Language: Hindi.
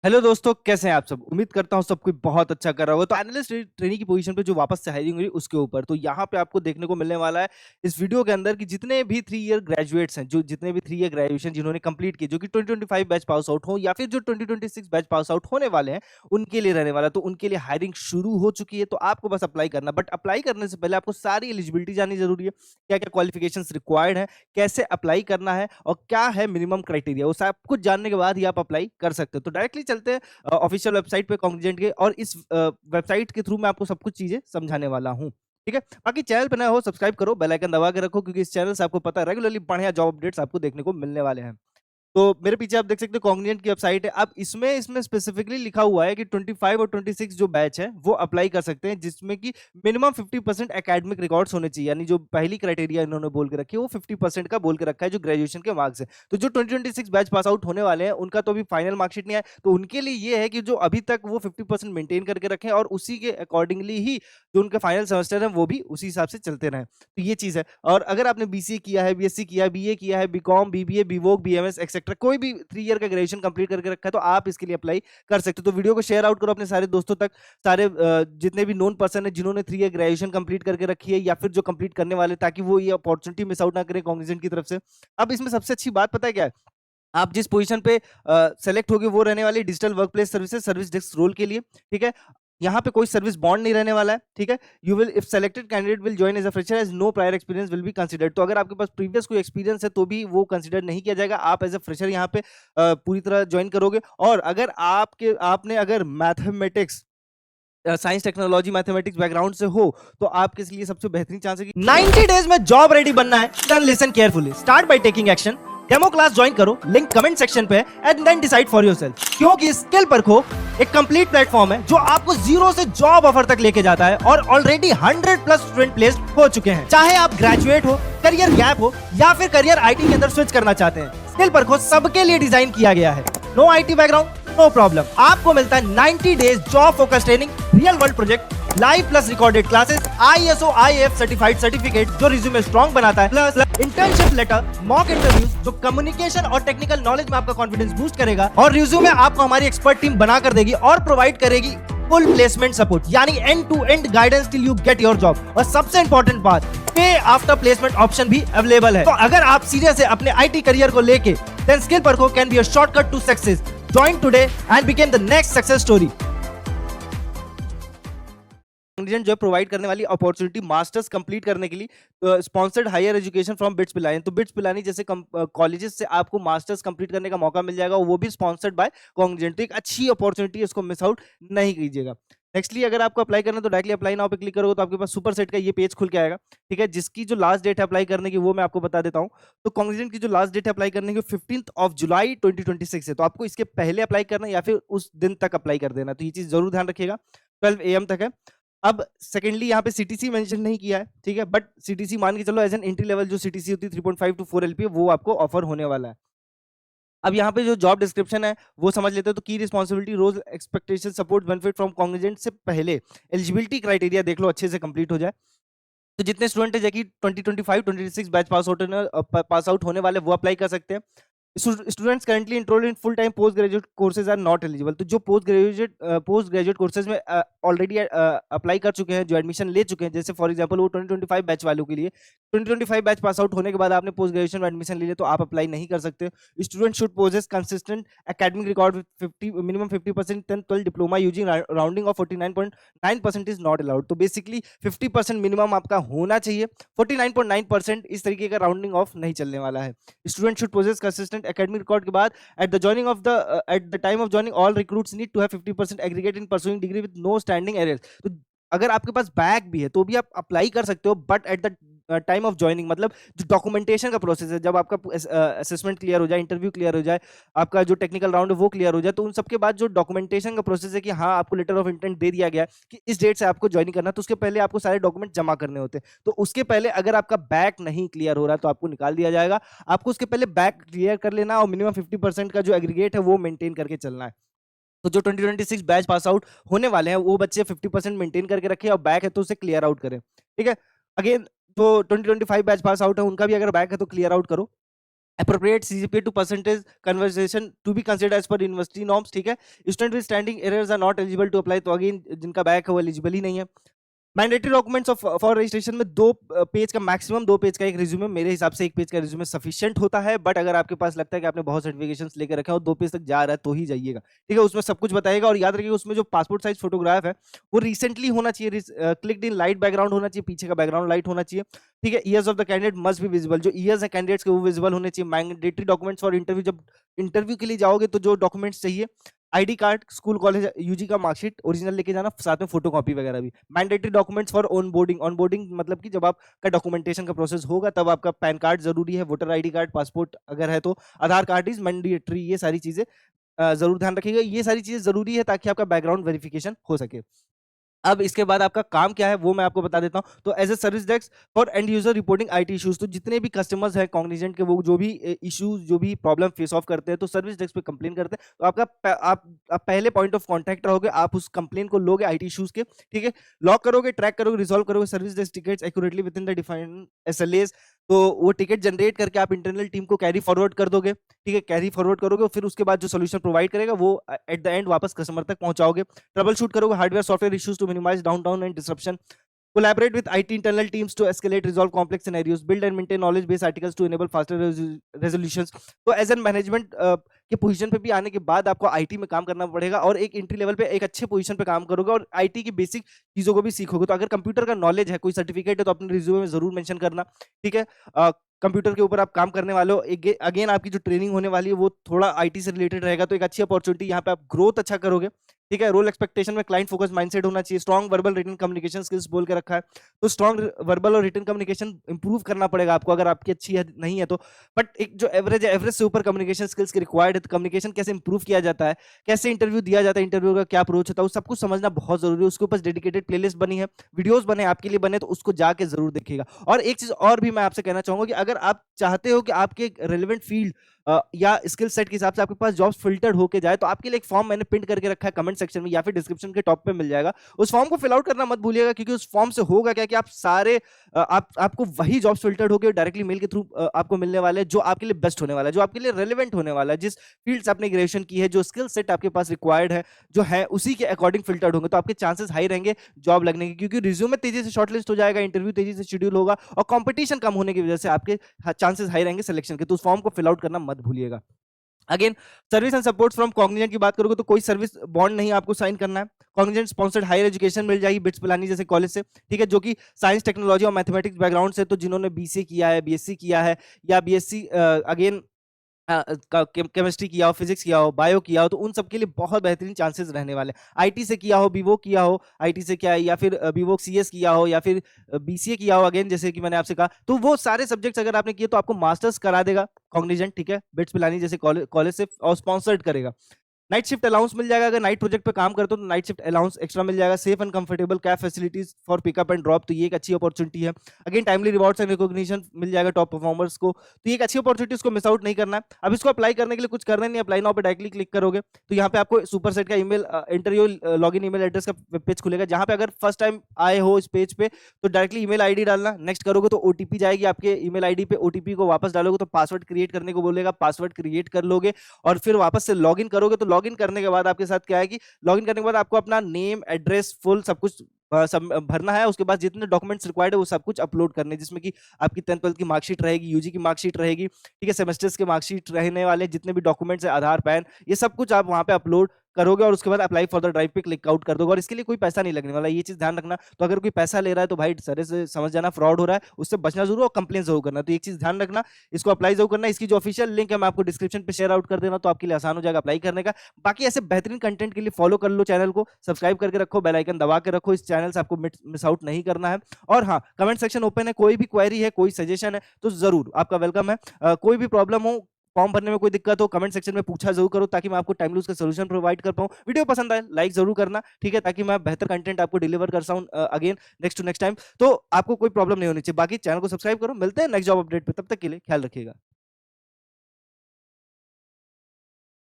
हेलो दोस्तों, कैसे हैं आप सब। उम्मीद करता हूं सब कोई बहुत अच्छा कर रहा होगा। तो एनालिस्ट ट्रेनी की पोजीशन पे जो वापस से हायरिंग हुई उसके ऊपर तो यहाँ पे आपको देखने को मिलने वाला है इस वीडियो के अंदर कि जितने भी 3 ईयर ग्रेजुएट्स हैं, जो जितने भी 3 ईयर ग्रेजुएशन जिन्होंने कंप्लीट की, जो कि 2025 बैच पास आउट हो या फिर जो 2026 बैच पास आउट होने वाले हैं, उनके लिए रहने वाला। तो उनके लिए हायरिंग शुरू हो चुकी है। तो आपको बस अप्लाई करना, बट अप्लाई करने से पहले आपको सारी एलिजिबिलिटी जाननी जरूरी है। क्या क्या क्वालिफिकेशन रिक्वायर्ड है, कैसे अप्लाई करना है और क्या है मिनिमम क्राइटेरिया, वो सब कुछ जानने के बाद ही आप अप्लाई कर सकते हो। तो डायरेक्टली चलते हैं ऑफिशियल वेबसाइट पे कॉन्ग्निजेंट के, और इस वेबसाइट के थ्रू मैं आपको सब कुछ चीजें समझाने वाला हूँ। ठीक है, बाकी चैनल पर नया हो सब्सक्राइब करो, बेल आइकन दबा के रखो, क्योंकि इस चैनल से आपको पता है रेगुलरली बढ़िया जॉब अपडेट्स आपको देखने को मिलने वाले हैं। तो मेरे पीछे आप देख सकते हो कॉग्निजेंट की वेबसाइट है। अब इसमें इसमें स्पेसिफिकली लिखा हुआ है कि 25 और 26 जो बैच है वो अप्लाई कर सकते हैं, जिसमें कि मिनिमम 50% एकेडमिक रिकॉर्ड्स होने चाहिए। यानी जो पहली क्राइटेरिया इन्होंने बोल के रखी है वो 50% का बोल के रखा है, जो ग्रेजुएशन के मार्क्स है। तो जो 2026 बैच पास आउट होने वाले हैं उनका तो अभी फाइनल मार्कशीट नहीं है, तो उनके लिए ये है कि जो अभी तक वो 50% मेंटेन करके रखें और उसी के अकॉर्डिंगली ही जो उनके फाइनल सेमेस्टर है वो भी उसी हिसाब से चलते रहे। तो ये चीज है। और अगर आपने बीसीए किया है, बीएससी किया है, बीए किया है, BCom, BBA, BVoc, BMS etcetera, कोई भी 3 ईयर का ग्रेजुएशन कंप्लीट करके रखा है, तो आप इसके लिए अप्लाई कर सकते हो। तो वीडियो को शेयर आउट करो अपने सारे दोस्तों तक, सारे जितने भी नोन पर्सन है जिन्होंने 3 ईयर ग्रेजुएशन कंप्लीट करके रखी है या फिर जो कंप्लीट करने वाले, ताकि वो ये अपॉर्चुनिटी मिस आउट ना करें कॉग्निजेंट की तरफ से। अब इसमें सबसे अच्छी बात पता है क्या है, आप जिस पोजीशन पे सेलेक्ट होगे वो रहने वाली digital workplace services service desk role के लिए। ठीक है, यहाँ पे कोई सर्विस बॉन्ड नहीं रहने वाला है। ठीक है, you will if selected candidate will join as a fresher as no prior experience will be considered. तो अगर आपके पास प्रीवियस कोई एक्सपीरियंस है तो भी वो कंसीडर नहीं किया जाएगा। आप एज अ फ्रेशर यहाँ पे पूरी तरह ज्वाइन करोगे। और अगर आपने अगर mathematics, science, technology, mathematics background से हो, तो आपके लिए सबसे बेहतरीन चांस है कि 90 डेज में जॉब रेडी बनना है। Then listen carefully, start by taking action. Demo class join करो, लिंक कमेंट सेक्शन पे है, and then decide for yourself. क्योंकि स्किल परखो एक कंप्लीट प्लेटफॉर्म है जो आपको जीरो से जॉब ऑफर तक लेके जाता है, और ऑलरेडी 100+ स्टूडेंट प्लेस्ड हो चुके हैं। चाहे आप ग्रेजुएट हो, करियर गैप हो, या फिर करियर आईटी के अंदर स्विच करना चाहते हैं, स्किल परखो सबके लिए डिजाइन किया गया है। No IT background, no problem, आपको मिलता है 90 days job focus training, real world project, live plus recorded classes, ISO IAF certified certificate जो रिज्यूमे स्ट्रांग बनाता है, plus internship letter, mock interviews जो कम्युनिकेशन और टेक्निकल नॉलेज में आपका कॉन्फिडेंस बूस्ट करेगा, और रिज्यूमे आपको हमारी एक्सपर्ट टीम बना कर देगी और प्रोवाइड करेगी फुल प्लेसमेंट सपोर्ट, यानी end to end guidance till you get your job. और सबसे इंपॉर्टेंट बात, पे आफ्टर प्लेसमेंट ऑप्शन भी अवेलेबल है। तो अगर आप सीरियस है अपने आईटी करियर को लेके, देन स्किल परखो can be a shortcut to success. Join today and become the next success story. जो प्रोवाइड करने वाली अपॉर्चुनिटी मास्टर्स कंप्लीट करने के लिए sponsored higher education from BITS Pilani. तो बिट्स पिलानी जैसे कॉलेजेस से आपको मास्टर्स कंप्लीट करने का मौका मिल जाएगा, वो भी स्पॉन्सर्ड बाय कॉग्निजेंट। तो एक अच्छी अपॉर्चुनिटी है, इसको मिस आउट नहीं कीजिएगा। नेक्स्टली अगर आपको अप्लाई करना है तो डायरेक्टली अप्लाई नाउ पे क्लिक करोगे तो आपके पास सुपर सेट का ये पेज खुल के आएगा। ठीक है, जिसकी जो लास्ट डेट है अप्लाई करने की वो मैं आपको बता देता हूँ। तो कॉग्निजेंट की जो लास्ट डेट है अप्लाई करने की 15 जुलाई 2026 है। तो आपको इसके पहले अप्लाई करना है या फिर उस दिन तक अप्लाई कर देना। तो ये चीज जरूर ध्यान रखिएगा, 12 AM तक है। अब सेकेंडली यहाँ पे सीटीसी मेंशन नहीं किया है, ठीक है, बट सीटीसी मान के चलो एज एन एंट्री लेवल जो सीटीसी होती है 3.5 to 4 LPA वो आपको ऑफर होने वाला है। अब यहाँ पे जो जॉब डिस्क्रिप्शन है वो समझ लेते हैं। तो की responsibility, role, expectation, support, benefit from Cognizant से पहले एलिजिबिलिटी क्राइटेरिया देख लो अच्छे से कंप्लीट हो जाए। तो जितने स्टूडेंट है जैकि 2025-26 बैच पास आउट होने वाले वो अप्लाई कर सकते हैं। Students currently enrolled in full time post graduate courses are not eligible। तो जो पोस्ट ग्रेजुएट कोर्सेज में ऑलरेडी अप्लाई कर चुके हैं, जो एडमिशन ले चुके हैं, जैसे फॉर एग्जांपल वो 2025 बैच वालों के लिए, 2025 बैच पास आउट होने के बाद आपने पोस्ट ग्रेजुएशन में एडमिशन ले लिया तो आप अप्लाई नहीं कर सकते। Student should possess consistent academic record with 50 minimum 50% 10th-12 diploma using rounding off 49.9% is not allowed. तो बेसिकली 50% मिनिमम आपका होना चाहिए, 49.9% इस तरीके का राउंडिंग ऑफ नहीं चलने वाला है। Student should possess consistent academic record के बाद at the time of joining all recruits need to have 50% aggregate in pursuing degree with no standing errors। तो अगर आपके पास बैक भी है तो भी आप अप्लाई कर सकते हो, but at the time of joining, मतलब जो डॉक्यूमेंटेशन का प्रोसेस है, जब आपका असेसमेंट क्लियर हो जाए, इंटरव्यू क्लियर हो जाए, आपका जो टेक्निकल राउंड है वो क्लियर हो जाए, तो उन सबके बाद जो डॉक्यूमेंटेशन का प्रोसेस है कि हाँ आपको लेटर ऑफ इंटेंट दे दिया गया कि इस डेट से आपको ज्वाइन करना, तो उसके पहले आपको सारे डॉक्यूमेंट जमा करने होते हैं। तो उसके पहले अगर आपका बैक नहीं क्लियर हो रहा तो आपको निकाल दिया जाएगा। आपको उसके पहले बैक क्लियर कर लेना और मिनिमम 50% का जो एग्रीगेट है वो मेंटेन करके चलना है। तो जो 2026 बैच पास आउट होने वाले हैं वो बच्चे 50% मेंटेन करके रखें, और बैक है तो उसे क्लियर आउट करें। ठीक है, अगेन जो 2025 बैच पास आउट है उनका भी अगर बैक है तो क्लियर आउट करो। appropriate CGPA to percentage conversation to be considered as per university norms, ठीक है। Student with standing errors are not eligible to apply, तो अगेन जिनका बैक है वो एलिजिबल ही नहीं है। Mandatory documents of for registration में 2 पेज का मैक्सिमम 2 पेज का एक रिज्यूमे, मेरे हिसाब से 1 पेज का रिज्यूमे सफिशिएंट होता है, बट अगर आपके पास लगता है कि आपने बहुत सर्टिफिकेशंस लेकर रखे हैं और 2 पेज तक जा रहा है तो ही जाइएगा, ठीक है। उसमें सब कुछ बताएगा और याद रखिएगा उसमें जो पासपोर्ट साइज फोटोग्राफ है वो रिसेंटली होना चाहिए, क्लिक्ड इन लाइट बैकग्राउंड होना चाहिए, पीछे का बैकग्राउंड लाइट होना चाहिए, ठीक है। Ears of the candidate must be visible, जो ईयर्स है कैंडिडेट्स के वो विजिबल होने चाहिए। मैंडेटरी डॉक्यूमेंट्स फॉर इंटरव्यू, जब इंटरव्यू के लिए जाओगे तो जो डॉक्यूमेंट्स चाहिए, ID card, school college UG का मार्कशीट ओरिजिनल लेके जाना, साथ में फोटोकॉपी वगैरह भी। Mandatory documents for onboarding, onboarding मतलब कि जब आपका डॉक्यूमेंटेशन का प्रोसेस होगा तब आपका पैन कार्ड जरूरी है, वोटर आईडी कार्ड, पासपोर्ट अगर है तो, आधार कार्ड इज मैंडेटरी, ये सारी चीजें जरूर ध्यान रखिएगा। ये सारी चीजें जरूरी है ताकि आपका बैकग्राउंड वेरिफिकेशन हो सके। अब इसके बाद आपका काम क्या है वो मैं आपको बता देता हूं। तो as a service desk for end user reporting IT issues, तो जितने भी कस्टमर्स हैं कॉग्निजेंट के, वो जो भी इश्यूज जो भी प्रॉब्लम फेस ऑफ करते हैं तो सर्विस डेस्क पे कंप्लेन करते हैं, तो आप पहले पॉइंट ऑफ कांटेक्ट रहोगे, आप उस कंप्लेन को लोगे आईटी इश्यूज के, ठीक है। लॉक करोगे, ट्रैक करोगे, रिजॉल्व करोगे service desk tickets accurately with in the defined SLS, तो वो टिकट जनरेट करके आप इंटरनल टीम को कैरी फॉरवर्ड कर दोगे, ठीक है। कैरी फॉरवर्ड करोगे, फिर उसके बाद जो सोल्यूशन प्रोवाइड करेगा वो एट द एंड वापस कस्टमर तक पहुंचाओगे। ट्रबल शूट करोगे hardware software issues to minimize down and disruption. Collaborate with IT internal teams to escalate, resolve complex scenarios, build and maintain knowledge base articles to enable faster resolutions. तो एज एन मैनेजमेंट के पोजीशन पे भी आने के बाद आपको आईटी में काम करना पड़ेगा और एक एंट्री लेवल पे एक अच्छे पोजीशन पे काम करोगे और आईटी की बेसिक चीजों को भी सीखोगे। तो अगर कंप्यूटर का नॉलेज है, कोई सर्टिफिकेट है, तो अपने रिज्यूमे में जरूर मेंशन करना, ठीक है। कंप्यूटर के ऊपर आप काम करने वाले हो, अगेन आपकी जो ट्रेनिंग होने वाली है वो थोड़ा आईटी से रिलेटेड रहेगा, तो एक अच्छी अपॉर्चुनिटी, यहाँ पे आप ग्रोथ अच्छा करोगे, ठीक है। रोल एक्सपेक्टेशन में क्लाइंट फोकस माइंडसेट होना चाहिए, strong verbal written communication skills बोल के रखा है, तो स्ट्रॉन्ग वर्बल और रिटन कम्युनिकेशन इंप्रूव करना पड़ेगा आपको, अगर आपकी अच्छी है नहीं है तो। बट एक जो एवरेज है, एवरेज से ऊपर कम्युनिकेशन स्किल्स की रिक्वायर्ड है, तो कम्युनिकेशन कैसे इंप्रूव किया जाता है, कैसे इंटरव्यू दिया जाता है, इंटरव्यू का क्या अप्रोच होता है, वो सब कुछ समझना बहुत जरूरी है। उसके ऊपर डेडिकेटेड प्लेलिस्ट बनी है, वीडियोस बने आपके लिए बने, तो उसको जाके जरूर देखिएगा। और एक चीज और भी मैं आपसे कहना चाहूंगा कि अगर आप चाहते हो कि आपके रेलेवेंट फील्ड या स्किल सेट के हिसाब से आपके पास जॉब्स फिल्टर्ड होके जाए, तो आपके लिए एक फॉर्म मैंने प्रिंट करके रखा है कमेंट सेक्शन में या फिर डिस्क्रिप्शन के टॉप पे मिल जाएगा। उस फॉर्म को फिल आउट करना मत भूलिएगा, क्योंकि उस फॉर्म से होगा क्या कि आप सारे आपको वही जॉब्स फिल्टर्ड होकर डायरेक्टली मेल के थ्रू आपको मिलने वाले हैं, जो आपके लिए बेस्ट होने वाला है, जो आपके लिए रेलेवेंट होने वाला है, जिस फील्ड से आपने ग्रेजुएशन की है, जो स्किल सेट आपके पास रिक्वायर्ड है, जो है उसी के अकॉर्डिंग फिल्टर्ड होंगे, तो आपके चांसेस हाई रहेंगे जॉब लगने के, क्योंकि रिज्यूमे तेजी से शॉर्टलिस्ट हो जाएगा, इंटरव्यू तेजी से शेड्यूल होगा और कंपटीशन कम होने की वजह से आपके चांसेस हाई रहेंगे सिलेक्शन के। तो उस फॉर्म को फिल आउट करना मत भूलिएगा। Again service and support from Cognizant की बात करोगे तो कोई सर्विस बॉन्ड नहीं आपको साइन करना है। कॉग्निजेंट स्पॉन्सर्ड हायर एजुकेशन मिल जाएगी बिट्स पिलानी जैसे कॉलेज से, ठीक है, जो कि साइंस टेक्नोलॉजी और मैथमेटिक्स बैकग्राउंड से, तो जिन्होंने बीसीए किया है, बीएससी किया है या बीएससी अगेन केमिस्ट्री किया हो, फिजिक्स किया हो, बायो किया हो, तो उन सब के लिए बहुत बेहतरीन चांसेस रहने वाले हैं। आईटी से किया हो, बीवोक किया हो, आईटी से क्या है, या फिर बीवोक सीएस किया हो, या फिर बीसीए किया हो, अगेन जैसे कि मैंने आपसे कहा, तो वो सारे सब्जेक्ट्स अगर आपने किए तो आपको मास्टर्स करा देगा कॉग्निजेंट, ठीक है, बिट्स पिलानी जैसे कॉलेज से, और स्पॉन्सर्ड करेगा। नाइट शिफ्ट अलाउंस मिल जाएगा, अगर नाइट प्रोजेक्ट पे काम करते हो तो नाइट शिफ्ट अलाउंस एक्स्ट्रा मिल जाएगा। Safe and comfortable cab facilities for pickup and drop, तो ये एक अच्छी अपॉर्चुनिटी है। Again timely rewards and recognition मिल जाएगा टॉप परफॉर्मर्स को, तो ये एक अच्छी अपॉर्चुनिटी, इसको मिस आउट नहीं करना है। अब इसको अप्लाई करने के लिए कुछ करना नहीं, अप्लाई नाउ पे डायरेक्टली क्लिक करोगे तो यहाँ पे आपको सुपर सेट का email, enter your login email address का वेब पेज खुलेगा, जहाँ पे अगर फर्स्ट टाइम आए हो इस पेज पे तो डायरेक्टली ईमेल आईडी डालना, नेक्स्ट करोगे तो ओटीपी जाएगी आपके ईमेल आईडी पे, ओटीपी को वापस डालोगे तो पासवर्ड क्रिएट करने को बोलेगा, पासवर्ड क्रिएट कर लोगे और फिर वापस से लॉगिन करोगे। तो लॉगिन करने के बाद आपके साथ क्या है कि लॉगिन करने के बाद आपको अपना नेम, एड्रेस, फुल सब कुछ सब भरना है। उसके बाद जितने डॉक्यूमेंट्स रिक्वायर्ड है वो सब कुछ अपलोड करने, जिसमें कि आपकी 10th 12th की मार्कशीट रहेगी, यूजी की मार्कशीट रहेगी, ठीक है, सेमेस्टर्स के मार्कशीट रहने वाले जितने भी डॉक्यूमेंट्स है, आधार, पैन, ये सब कुछ आप वहां पे अपलोड करोगे और उसके बाद अप्लाई फॉर द ड्राइव पे क्लिक आउट कर दोगे। और इसके लिए कोई पैसा नहीं लगने वाला, ये चीज ध्यान रखना। तो अगर कोई पैसा ले रहा है तो भाई सारे से समझ जाना फ्रॉड हो रहा है, उससे बचना जरूर और कंप्लेन जरूर करना। तो एक चीज ध्यान रखना, इसको अप्लाई जरूर करना। इसकी जो ऑफिशियल लिंक है मैं आपको डिस्क्रिप्शन पे शेयर आउट कर देना, तो आपके लिए आसान हो जाएगा अप्लाई करने का। बाकी ऐसे बेहतरीन कंटेंट के लिए फॉलो कर लो चैनल को, सब्सक्राइब करके रखो, बेल आइकन दबा के रखो, इस चैनल से आपको मिस आउट नहीं करना है। और हाँ, कमेंट सेक्शन ओपन है, कोई भी क्वेरी है, कोई सजेशन है तो जरूर आपका वेलकम है। कोई भी प्रॉब्लम हो, फॉर्म भरने में कोई दिक्कत हो, कमेंट सेक्शन में पूछा जरूर करो, ताकि मैं आपको टाइमली उसका सॉल्यूशन प्रोवाइड कर पाऊं। वीडियो पसंद आए लाइक जरूर करना, ठीक है, ताकि मैं बेहतर कंटेंट आपको डिलीवर कर सकूं again next to next time. तो आपको कोई प्रॉब्लम नहीं होनी चाहिए। बाकी चैनल को सब्सक्राइब करो, मिलते हैं नेक्स्ट जॉब अपडेट पे, तब तक के लिए ख्याल रखिएगा।